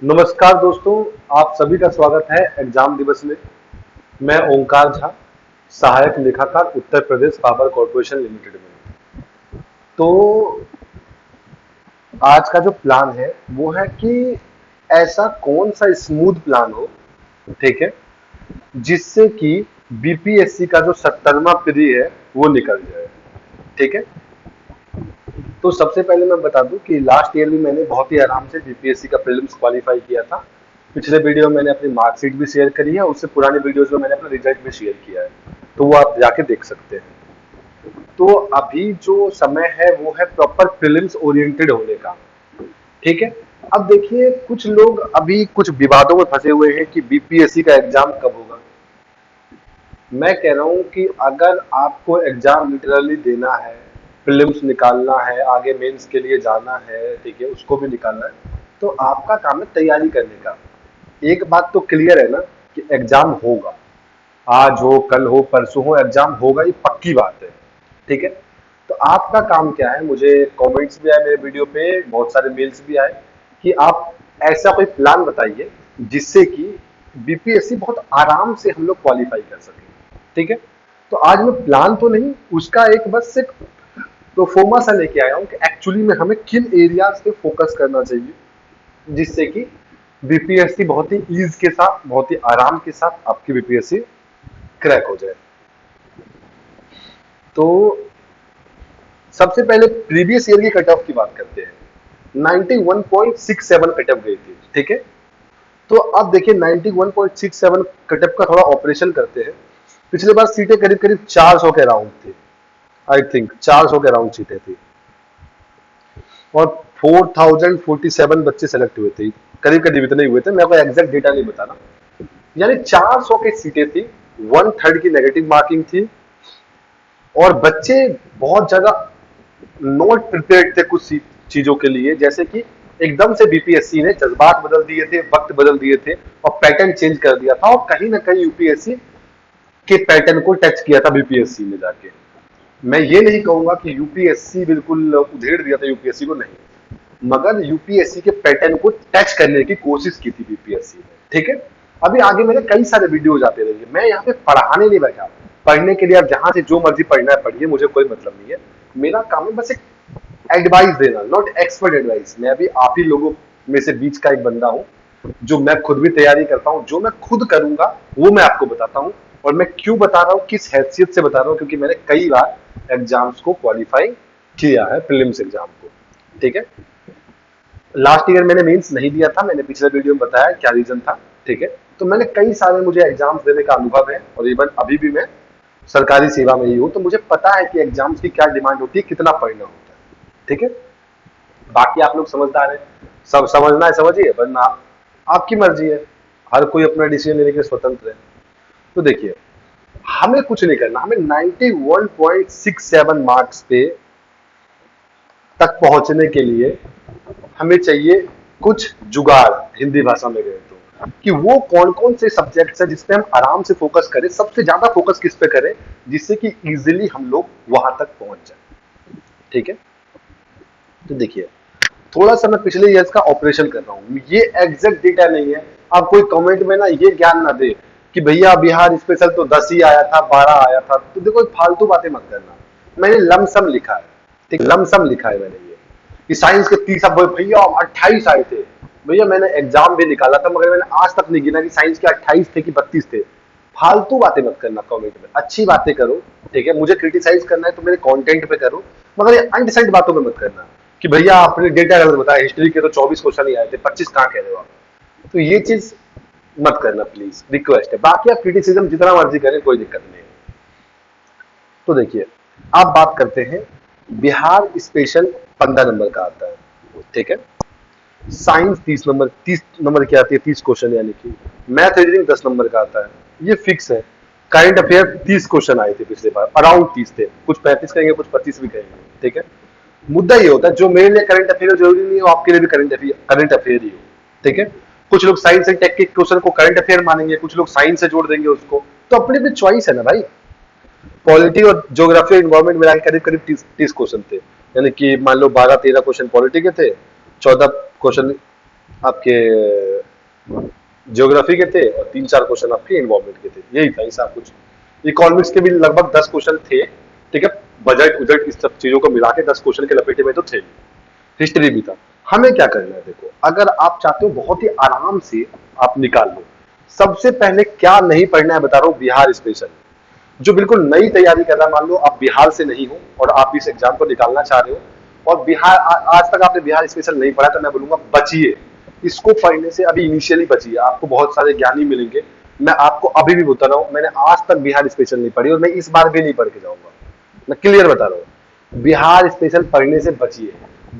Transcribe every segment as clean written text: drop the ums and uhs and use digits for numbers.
नमस्कार दोस्तों, आप सभी का स्वागत है एग्जाम दिवस में। मैं ओंकार झा, सहायक लेखाकार, Uttar Pradesh power corporation limited में। तो आज का जो प्लान है वो है कि ऐसा कौन सा स्मूथ प्लान हो, ठीक है, जिससे कि बीपीएससी का जो 70वां पीरी है वो निकल जाए, ठीक है। तो सबसे पहले मैं बता दूं कि लास्ट ईयर भी मैंने बहुत ही आराम से बीपीएससी का प्रीलिम्स क्वालिफाई किया था। पिछले वीडियो में मैंने अपनी मार्कशीट भी शेयर करी है, उससे पुराने वीडियोस में मैंने अपना रिजल्ट भी शेयर किया है, तो वो आप जाके देख सकते हैं। तो अभी जो समय है वो है प्रॉपर प्रीलिम्स ओरिएंटेड होने का, ठीक है। अब देखिए, कुछ लोग अभी कुछ विवादों में फंसे हुए हैं कि बीपीएससी का एग्जाम कब होगा। मैं कह रहा हूं कि अगर आपको एग्जाम लिटरली देना है, प्रीलिम्स निकालना है, आगे मेंस के लिए जाना है, ठीक है, उसको भी निकालना है, तो आपका काम है तैयारी करने का। एक बात तो क्लियर है ना कि एग्जाम होगा, आज हो, कल हो, परसों हो, एग्जाम होगा, ये पक्की बात है, ठीक है। तो आपका काम क्या है, मुझे कमेंट्स भी आए मेरे वीडियो पे, बहुत सारे मेल्स भी आए कि आप ऐसा कोई प्लान बताइए जिससे कि बीपीएससी बहुत आराम से हम लोग क्वालिफाई कर सकें, ठीक है। तो आज मैं प्लान तो नहीं, उसका एक बस एक प्रोफोमा सा लेके आया हूं कि एक्चुअली में हमें किन एरियाज पे फोकस करना चाहिए जिससे कि बीपीएससी बहुत ही ईज के साथ, बहुत ही आराम के साथ आपकी बीपीएससी क्रैक हो जाए। तो सबसे पहले प्रीवियस ईयर की कट ऑफ की बात करते हैं। 91.67 कट ऑफ गई थी, ठीक है। तो अब देखिए 91.67 कट ऑफ का थोड़ा ऑपरेशन करते हैं। पिछले बार सीटें करीब करीब 400 के अराउंड थी, आई थिंक 400 के अराउंड सीटें थी, और 4047 बच्चे सेलेक्ट हुए थे, करीब करीब इतने हुए थे, मेरे को एग्जैक्ट डेटा नहीं बताना। यानी 400 की सीटें थी, 1/3 की नेगेटिव मार्किंग थी, और बच्चे बहुत ज्यादा नॉट प्रिपेयर्ड थे कुछ चीजों के लिए, जैसे कि एकदम से बीपीएससी ने जज्बात बदल दिए थे, वक्त बदल दिए थे, और पैटर्न चेंज कर दिया था, और कहीं ना कहीं यूपीएससी के पैटर्न को टच किया था बीपीएससी ने जाके। मैं ये नहीं कहूंगा कि यूपीएससी बिल्कुल उधेड़ दिया था यूपीएससी को, नहीं, मगर यूपीएससी के पैटर्न को टच करने की कोशिश की थी बीपीएससी ने, ठीक है। अभी आगे मेरे कई सारे वीडियो आते रहेंगे, मैं यहाँ पे पढ़ाने नहीं बैठा, पढ़ने के लिए आप जहां से जो मर्जी पढ़ना है पढ़िए, मुझे कोई मतलब नहीं है। मेरा काम है बस एक एडवाइस देना, नॉट एक्सपर्ट एडवाइस। मैं अभी आप ही लोगों में से बीच का एक बंदा हूं, जो मैं खुद भी तैयारी करता हूं, जो मैं खुद करूंगा वो मैं आपको बताता हूं। और मैं क्यों बता रहा हूं, किस हैसियत से बता रहा हूं, क्योंकि मैंने कई बार एग्जाम्स को क्वालिफाई किया है, प्रीलिम्स एग्जाम को, ठीक है। लास्ट ईयर मैंने मेंस नहीं दिया था, मैंने पिछले वीडियो में बताया क्या रीजन था, ठीक है। तो मैंने कई सारे मुझे एग्जाम्स देने का अनुभव है, और इवन अभी भी मैं सरकारी सेवा में ही हूं, तो मुझे पता है कि एग्जाम्स की क्या डिमांड होती है, कितना पढ़ना होता है, ठीक है। बाकी आप लोग समझदार हैं, सब समझना है समझिए, वरना आपकी मर्जी है, हर कोई अपना डिसीजन लेने के स्वतंत्र है। तो देखिए, हमें कुछ नहीं करना, हमें 91.67 मार्क्स पे तक पहुंचने के लिए हमें चाहिए कुछ जुगाड़, हिंदी भाषा में गए तो, कि वो कौन कौन से सब्जेक्ट्स है जिसपे हम आराम से फोकस करें, सबसे ज्यादा फोकस किस पे करें, जिससे कि इजीली हम लोग वहां तक पहुंच जाए, ठीक है। तो देखिए, थोड़ा सा मैं पिछले ईयर्स का ऑपरेशन कर रहा हूँ, ये एग्जैक्ट डेटा नहीं है। आप कोई कमेंट में ना ये ज्ञान ना दे कि भैया बिहार स्पेशल तो 10 ही आया था, 12 आया था, तो देखो फालतू बातें मत करना। मैंने लमसम लिखा है, ठीक, लमसम लिखा है मैंने ये कि साइंस के 30, भैया 28 आए थे। भैया मैंने एग्जाम भी निकाला था, मगर मैंने आज तक नहीं गिना कि साइंस के 28 थे कि 32 थे। फालतू बातें मत करना कमेंट में, अच्छी बातें करो, ठीक है। मुझे क्रिटिसाइज करना है तो मेरे कंटेंट पे करो, मगर ये अनडिसाइड बातों में मत करना कि भैया आपने डेटा गलत बताया, हिस्ट्री के तो 24 क्वेश्चन ही आए थे, 25 कहां कह रहे हो आप। तो ये चीज मत करना प्लीज, रिक्वेस्ट है। बाकी आप क्रिटिसिज्म जितना मर्जी करें, कोई दिक्कत नहीं है। तो देखिए, आप बात करते हैं, बिहार स्पेशल 15 नंबर का आता है, ठीक है। साइंस 30 नंबर की आती है, 30 क्वेश्चन, यानी कि मैथ रीजनिंग 10 नंबर का आता है, ये फिक्स है। करंट अफेयर 30 क्वेश्चन आए थे पिछले बार, अराउंड 30 थे, कुछ 35 कहेंगे, कुछ 25 भी कहेंगे, ठीक है। मुद्दा ये होता है, जो मेरे लिए करंट अफेयर जरूरी नहीं हो, आपके लिए भी करंट अफेयर ही हो, ठीक है। कुछ लोग साइंस एंड टेक के क्वेश्चन को करंट अफेयर मानेंगे, कुछ लोग साइंस से जोड़ देंगे उसको, तो अपनी भी चॉइस है ना भाई। पॉलिटी और ज्योग्राफी और इन्वायरमेंट मिला के करीब करीब 30 क्वेश्चन थे, यानी कि मान लो 12-13 क्वेश्चन पॉलिटी के थे, 14 क्वेश्चन आपके ज्योग्राफी के थे और 3-4 क्वेश्चन आपके एनवायरमेंट के थे, यही था हिसाब कुछ। इकोनॉमिक्स के भी लगभग 10 क्वेश्चन थे, ठीक है। बजट उजट इस सब चीजों को मिला के 10 क्वेश्चन के लपेटे में तो थे। हिस्ट्री भी था। हमें क्या करना है, देखो अगर आप चाहते हो बहुत ही आराम से आप निकाल लो, सबसे पहले क्या नहीं पढ़ना है बता रहा हूँ, बिहार स्पेशल। जो बिल्कुल नई तैयारी कर रहा है, मान लो आप बिहार से नहीं हो और आप इस एग्जाम को निकालना चाह रहे हो और बिहार आज तक आपने बिहार स्पेशल नहीं पढ़ा, तो मैं बोलूंगा बचिए, इसको पढ़ने से अभी इनिशियली बचिए। आपको बहुत सारे ज्ञानी मिलेंगे। मैं आपको अभी भी बता रहा हूँ, मैंने आज तक बिहार स्पेशल नहीं पढ़ी और मैं इस बार भी नहीं पढ़ के जाऊंगा। मैं क्लियर बता रहा हूँ, बिहार स्पेशल पढ़ने से बचिए।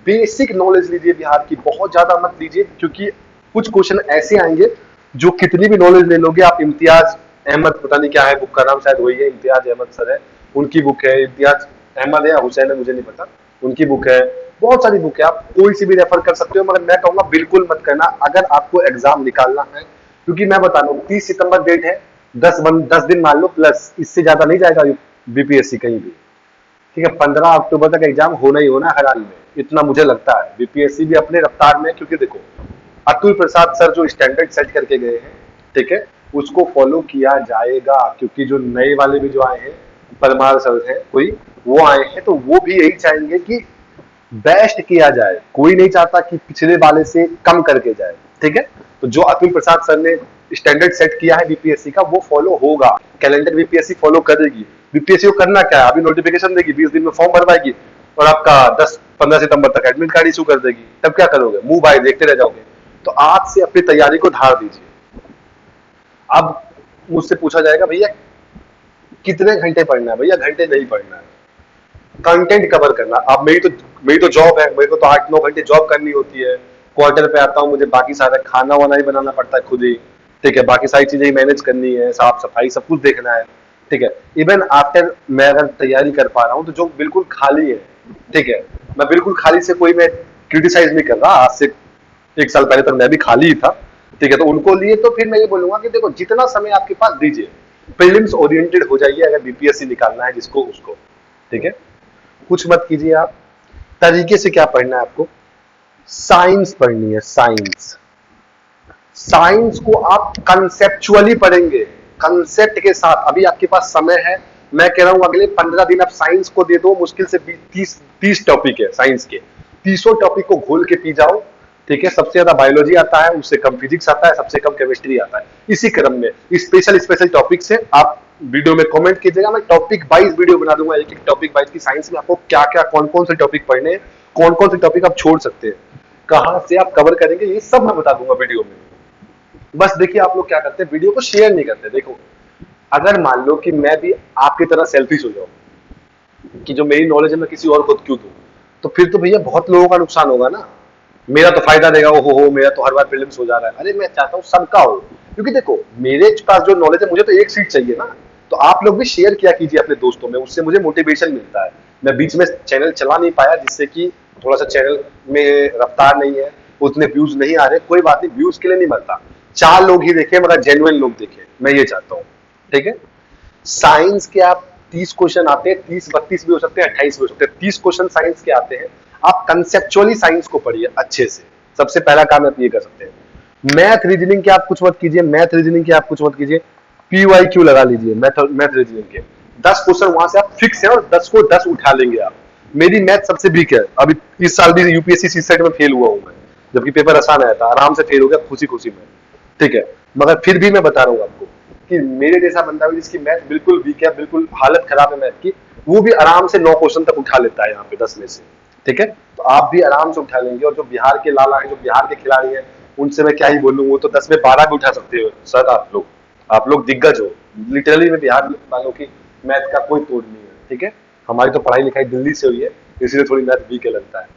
बेसिक नॉलेज लीजिए बिहार की, बहुत ज्यादा मत लीजिए, क्योंकि कुछ क्वेश्चन ऐसे आएंगे जो कितनी भी नॉलेज ले लोगे आप। इम्तियाज अहमद, पता नहीं क्या है बुक का नाम, शायद वही है, इम्तियाज अहमद सर है, उनकी बुक है। इम्तियाज अहमद है या हुसैन है मुझे नहीं पता, उनकी बुक है। बहुत सारी बुक है, आप कोई सी भी रेफर कर सकते हो, मगर मैं कहूंगा बिल्कुल मत करना अगर आपको एग्जाम निकालना है। क्योंकि मैं बता रहा हूँ 30 सितंबर डेट है, 10 दिन मान लो प्लस, इससे ज्यादा नहीं जाएगा बीपीएससी कहीं भी, ठीक है। 15 अक्टूबर तक एग्जाम होना ही होना हर हाल में, इतना मुझे लगता है। बीपीएससी भी अपने रफ्तार में, क्योंकि देखो अतुल प्रसाद सर जो स्टैंडर्ड सेट करके गए हैं, ठीक है, उसको फॉलो किया जाएगा। क्योंकि जो नए वाले भी जो आए हैं, परमार सर हैं कोई, वो आए हैं, तो वो भी यही चाहेंगे कि बेस्ट किया जाए। कोई नहीं चाहता कि पिछले वाले से कम करके जाए, ठीक है। तो जो अतुल प्रसाद सर ने स्टैंडर्ड सेट किया है बीपीएससी का, वो फॉलो होगा। कैलेंडर बीपीएससी फॉलो करेगी। बीपीएससी को करना क्या है, अभी नोटिफिकेशन देगी, 20 दिन में फॉर्म भरवाएगी और आपका 10-15 सितंबर तक एडमिट कार्ड इशू कर देगी। तब क्या करोगे, मुंह भाई देखते रह जाओगे। तो आज से अपनी तैयारी को धार दीजिए। अब मुझसे पूछा जाएगा भैया कितने घंटे पढ़ना है, भैया घंटे नहीं पढ़ना है, कंटेंट कवर करना। अब मेरी तो जॉब है, मेरे को तो 8-9 घंटे जॉब करनी होती है। क्वार्टर पे आता हूँ, मुझे बाकी सारा खाना वाना ही बनाना पड़ता है खुद ही, ठीक है। बाकी सारी चीजें ही मैनेज करनी है, साफ सफाई सब कुछ देखना है, ठीक है। इवन आफ्टर मैं अगर तैयारी कर पा रहा हूँ, तो जो बिल्कुल खाली है, ठीक है, मैं बिल्कुल खाली से कोई मैं क्रिटिसाइज नहीं कर रहा। आज से 1 साल पहले तक मैं भी खाली ही था, ठीक है। तो उनको लिए तो फिर मैं ये बोलूंगा कि देखो जितना समय आपके पास दीजिए, प्रीलिम्स ओरिएंटेड हो जाइए अगर बीपीएससी निकालना है जिसको उसको, ठीक है। कुछ मत कीजिए आप। तरीके से क्या पढ़ना है आपको, साइंस पढ़नी है, साइंस। साइंस को आप कंसेप्चुअली पढ़ेंगे, कंसेप्ट के साथ। अभी आपके पास समय है, मैं कह रहा हूं अगले 15 दिन आप साइंस को दे दो। मुश्किल से 30 टॉपिक है साइंस के, 30 टॉपिक को घोल के पी जाओ, ठीक है। सबसे ज्यादा बायोलॉजी आता है, उससे कम फिजिक्स आता है, सबसे कम केमिस्ट्री आता है। इसी क्रम में स्पेशल टॉपिक से आप वीडियो में कमेंट कीजिएगा, मैं टॉपिक वाइज वीडियो बना दूंगा। एक एक टॉपिक वाइज की साइंस में आपको क्या क्या कौन कौन से टॉपिक पढ़ने हैं, कौन कौन से टॉपिक आप छोड़ सकते हैं, कहां से आप कवर करेंगे, ये सब मैं बता दूंगा वीडियो में। बस देखिए आप लोग क्या करते हैं, वीडियो को शेयर नहीं करते। देखो अगर मान लो कि मैं भी आपकी तरह सेल्फिश हो जाऊं कि जो मेरी नॉलेज है मैं किसी और को क्यों दूं, तो फिर तो भैया बहुत लोगों का नुकसान होगा ना। मेरा तो फायदा देगा, ओहो हो मेरा तो हर बार प्रीलिम्स हो जा रहा है। अरे मैं चाहता हूँ सबका हो, क्योंकि देखो मेरे पास जो नॉलेज है, मुझे तो एक सीट चाहिए ना। तो आप लोग भी शेयर किया कीजिए अपने दोस्तों में, उससे मुझे मोटिवेशन मिलता है। मैं बीच में चैनल चला नहीं पाया, जिससे कि थोड़ा सा चैनल में रफ्तार नहीं है, उतने व्यूज नहीं आ रहे। कोई बात नहीं, व्यूज के लिए नहीं मरता, 4 लोग ही देखे मगर जेन्युइन लोग देखे, मैं ये चाहता हूँ, ठीक है। साइंस के आप 30 क्वेश्चन आते हैं, 30-32 भी हो सकते हैं, 28 भी हो सकते हैं। 30 क्वेश्चन साइंस के आते हैं। आप कंसेप्चुअली साइंस को पढ़िए अच्छे से। सबसे पहला काम आप ये कर सकते हैं। मैथ रीजनिंग के आप कुछ मत कीजिए, मैथ रीजनिंग के आप कुछ मत कीजिए, पीवाईक्यू लगा लीजिए। मैथ रीजनिंग के 10 क्वेश्चन वहां से आप फिक्स है और 10 को 10 उठा लेंगे आप। मेरी मैथ सबसे वीक है, अभी इस साल भी यूपीएससी सीसेट में फेल हुआ हूं मैं, जबकि पेपर आसान आया था, आराम से फेल हो गया खुशी खुशी में, ठीक है। मगर फिर भी मैं बता रहा हूं आपको कि मेरे जैसा बंदा भी जिसकी मैथ बिल्कुल वीक है, बिल्कुल हालत खराब है मैथ की, वो भी आराम से 9 क्वेश्चन तक उठा लेता है यहाँ पे 10 में से, ठीक है। तो आप भी आराम से उठा लेंगे। और जो बिहार के लाला हैं, जो बिहार के खिलाड़ी हैं, उनसे मैं क्या ही बोलूं, वो तो 10 में 12 भी उठा सकते हो सर। आप लोग दिग्गज हो, लिटरली में बिहार वालों की मैथ का कोई तोड़ नहीं है, ठीक है। हमारी तो पढ़ाई लिखाई दिल्ली से हुई है, इसलिए थोड़ी मैथ वीक लगता है।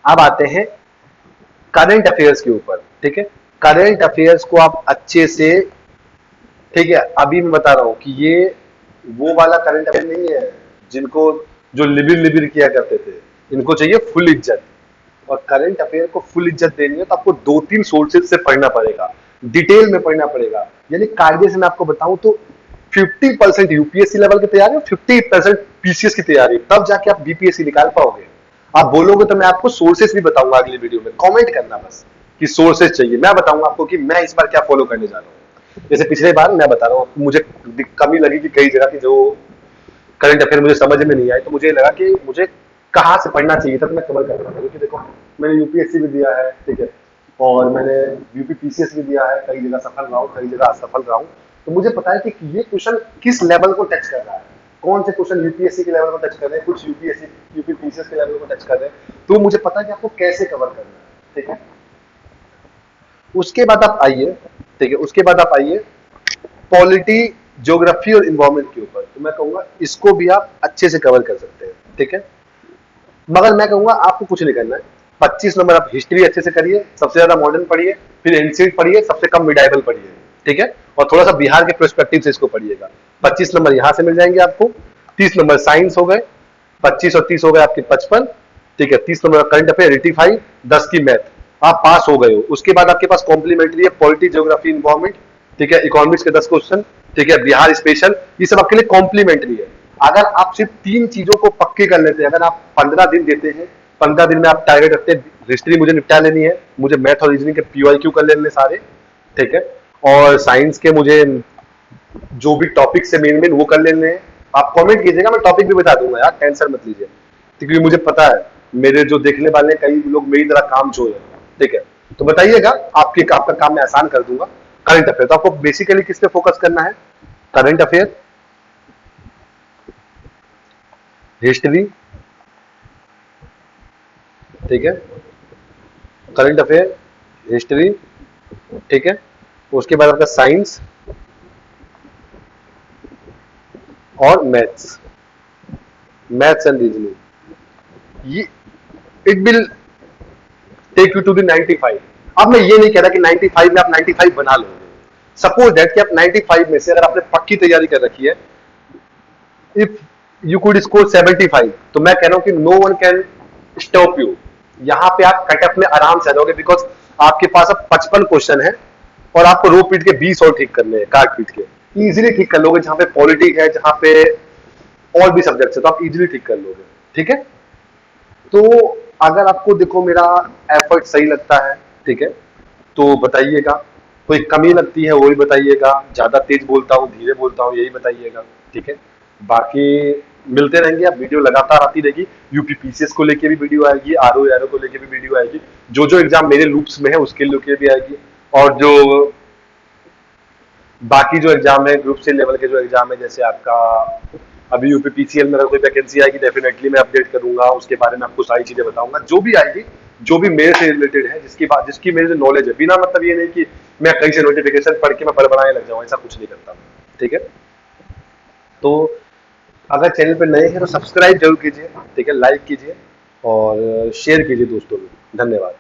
अब आते हैं करंट अफेयर्स के ऊपर, ठीक है। करंट अफेयर्स को आप अच्छे से, ठीक है, अभी मैं बता रहा हूं कि ये वो वाला करंट अफेयर नहीं है जिनको जो लिबिर लिबिर किया करते थे। इनको चाहिए फुल इज्जत। और करंट अफेयर को फुल इज्जत देनी है तो आपको 2-3 सोर्सेज से पढ़ना पड़ेगा, डिटेल में पढ़ना पड़ेगा। यानी कायदे से मैं आपको बताऊं तो 50% यूपीएससी लेवल की तैयारी और 50% पीसीएस की तैयारी, तब जाके आप बीपीएससी निकाल पाओगे। आप बोलोगे तो मैं आपको सोर्सेस भी बताऊंगा अगली वीडियो में, कमेंट करना बस, कि सोर्सेज चाहिए। मैं बताऊंगा आपको कि मैं इस बार क्या फॉलो करने जा रहा हूँ। जैसे पिछले बार मैं बता रहा हूँ आपको, मुझे कमी लगी कि कई जगह की जो करंट अफेयर मुझे समझ में नहीं आई, तो मुझे लगा कि मुझे कहाँ से पढ़ना चाहिए था, तो मैं कवर कर रहा था। क्योंकि देखो मैंने यूपीएससी भी दिया है, ठीक है, और मैंने यूपी पीसीएस भी दिया है, कई जगह सफल रहा हूँ, कई जगह असफल रहा हूँ। तो मुझे पता है कि ये क्वेश्चन किस लेवल को टच कर रहा है, कौन से क्वेश्चन यूपीएससी के लेवल को टच कर रहे हैं, कुछ यूपीएससी यूपी पीसीएस के लेवल को टच कर रहे हैं। तो मुझे पता है कि आपको कैसे कवर करना है, ठीक है। उसके बाद आप आइए, ठीक है, उसके बाद आप आइए पॉलिटी, ज्योग्राफी और इन्वायरमेंट के ऊपर। तो मैं कहूंगा इसको भी आप अच्छे से कवर कर सकते हैं, ठीक है। मगर मैं कहूंगा आपको कुछ नहीं करना है। 25 नंबर आप हिस्ट्री अच्छे से करिए, सबसे ज्यादा मॉडर्न पढ़िए, फिर एंशिएंट पढ़िए, सबसे कम मिडाइवल पढ़िए, ठीक है, और थोड़ा सा बिहार के पर्सपेक्टिव से इसको पढ़िएगा। 25 नंबर यहां से मिल जाएंगे आपको। 30 नंबर साइंस हो गए, 25 और 30 हो गए आपके 55, ठीक है। 30 नंबर करंट अफेयर 85, 10 की मैथ, आप पास हो गए हो। उसके बाद आपके पास कॉम्प्लीमेंट्री है पॉलिटी, ज्योग्राफी, इन्वायरमेंट, ठीक है, इकोनॉमिक्स के 10 क्वेश्चन, ठीक है, बिहार स्पेशल, ये सब आपके लिए कॉम्प्लीमेंट्री है। अगर आप सिर्फ 3 चीजों को पक्के कर लेते हैं, अगर आप 15 दिन देते हैं, 15 दिन में आप टारगेट रखते हैं हिस्ट्री मुझे निपटा लेनी है, मुझे मैथ और रीजनिंग के पीवाईक्यू कर लेने सारे, ठीक है, और साइंस के मुझे जो भी टॉपिक से मेन मेन वो कर लेने हैं। आप कमेंट कीजिएगा, मैं टॉपिक भी बता दूंगा यार, टेंशन मत लीजिए, क्योंकि मुझे पता है मेरे जो देखने वाले हैं कई लोग मेरी तरह काम चोर है, ठीक है। तो बताइएगा, आपका काम मैं आसान कर दूंगा। करंट अफेयर, तो आपको बेसिकली किस पे फोकस करना है? करंट अफेयर, हिस्ट्री, ठीक है, करंट अफेयर, हिस्ट्री, ठीक है, उसके बाद आपका साइंस और मैथ्स, मैथ्स एंड रीजनिंग, ये it will take you to the 95। अब मैं ये नहीं कह रहा कि 95 में आप 95 बना लोगे। सपोज दैट कि आप 95 में से अगर आपने पक्की तैयारी कर रखी है, इफ यू कुड स्कोर 75, तो मैं कह रहा हूं कि no one can stop you. यहां पे आप कटअप में आराम से आ जाओगे, बिकॉज आपके पास अब 55 क्वेश्चन है और आपको रो पीट के 20 और ठीक करने हैं, काट पीट के इजीली ठीक कर लोगे। जहां पे पॉलिटिक है, जहां पे और भी सब्जेक्ट है, तो आप इजीली ठीक कर लोगे, ठीक है। तो अगर आपको देखो मेरा एफर्ट सही लगता है, ठीक है, तो बताइएगा। कोई कमी लगती है वो भी बताइएगा, ज्यादा तेज बोलता हूँ, धीरे बोलता हूँ, यही बताइएगा, ठीक है। बाकी मिलते रहेंगे, अब वीडियो लगातार आती रहेगी। यूपी पीसीएस को लेके भी वीडियो आएगी, आरओ एरो को लेके भी वीडियो आएगी, जो जो एग्जाम मेरे लूप्स में है उसके लेके भी आएगी, और जो बाकी जो एग्जाम है ग्रुप सी लेवल के जो एग्जाम है, जैसे आपका अभी यूपी पीसीएल में अगर कोई वैकेंसी आएगी डेफिनेटली मैं अपडेट करूंगा, उसके बारे में आपको सारी चीजें बताऊंगा, जो भी आएगी, जो भी मेरे से रिलेटेड है, जिसकी मेरे जो नॉलेज है। बिना मतलब ये नहीं कि मैं कहीं से नोटिफिकेशन पढ़ के मैं बड़बड़ाने लग जाऊं, ऐसा कुछ नहीं करता, ठीक है। तो अगर चैनल पर नए हैं तो सब्सक्राइब जरूर कीजिए, ठीक है, लाइक कीजिए और शेयर कीजिए दोस्तों में। धन्यवाद।